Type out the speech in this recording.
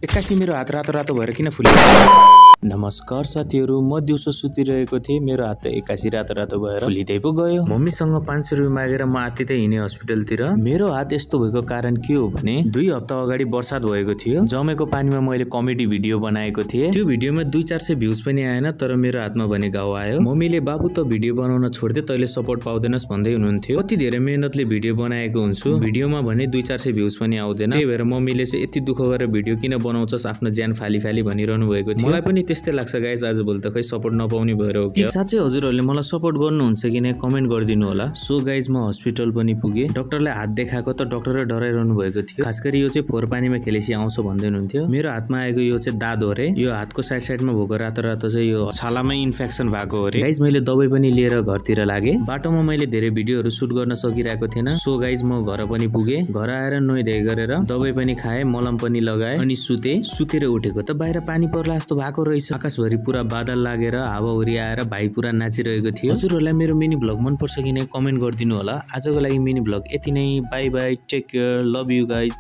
एक्कासी मेरो हात रातो रातो भएर किन फुल्यो? नमस्कार साथीहरू, म दिउँसो सुतिरहेको थिएँ। मेरो हात त एक्कासी रातो रातो भएर फुलिँदै पो गयो। मम्मीसँग 500 रुपियाँ मागेर म आत्तिँदै हिँडेँ हस्पिटलतिर। मेरो हात यस्तो भएको कारण के हो भने 2 हप्ता अगाडि बर्सात भएको थियो। जमेको पानीमा मैले कमेडी भिडियो बनाएको थिएँ। त्यो भिडियोमा 200-400 भ्युज पनि आएन, तर मेरो हातमा भने घाउ आयो। मम्मीले बाबु त भिडियो बनाउन छोड्दे, तैले सपोर्ट पाउँदैनस् भन्दै हुनुहुन्थ्यो। कति धेरै मेहनतले भिडियो बनाएको हुन्छु, भिडियोमा भने 200-400 भ्युज पनि आउँदैन। त्यही भएर मम्मीले चाहिँ यति दुःख गरेर भिडियो किन बनाउँछस्, आफ्नो ज्यान फाली फाली भनिरहनु भएको थियो। मलाई पनि त्यस्तै लाग्छ गाइस, आजभोलि त खै सपोर्ट नपाउने भएर हो कि साँच्चै हजुरहरूले मलाई सपोर्ट गर्नुहुन्छ कि नै कमेन्ट गरिदिनु होला। सो गाइस, म हस्पिटल पनि पुगे। डाक्टरलाई हात देखाएको त डाक्टरले डराइरहनु भएको थियो। खास गरी यो चाहिँ फोहोर पानीमा खेलेसी आउँछ भन्दै हुनुहुन्थ्यो। मेरो हातमा आएको यो चाहिँ दाद हो रे। यो हातको साइडमा भएको रातो रातो चाहिँ यो छालामै इन्फेक्सन भएको हो रे। गाइस, मैले दबाई पनि लिएर घरतिर लागे। बाटोमा मैले धेरै भिडियोहरू सुट गर्न सकिरहेको थिएन। सो गाइस, म घर पनि पुगे। घर आएर नुहाइधुवाइ गरेर दबाई पनि खाए, मलम पनि लगाए, अनि सुतेर उठेको त बाहिर पानी पर्ला जस्तो भएको रहेछ। आकाशभरि पुरा बादल लागेर हावाहुरी आएर भाइ पुरा नाचिरहेको थियो। हजुरहरूलाई मेरो मिनी भ्लग मन पर्छ कि नै कमेन्ट गरिदिनु होला। आजको लागि मिनी भ्लग यति नै। Bye bye, take care, love you guys.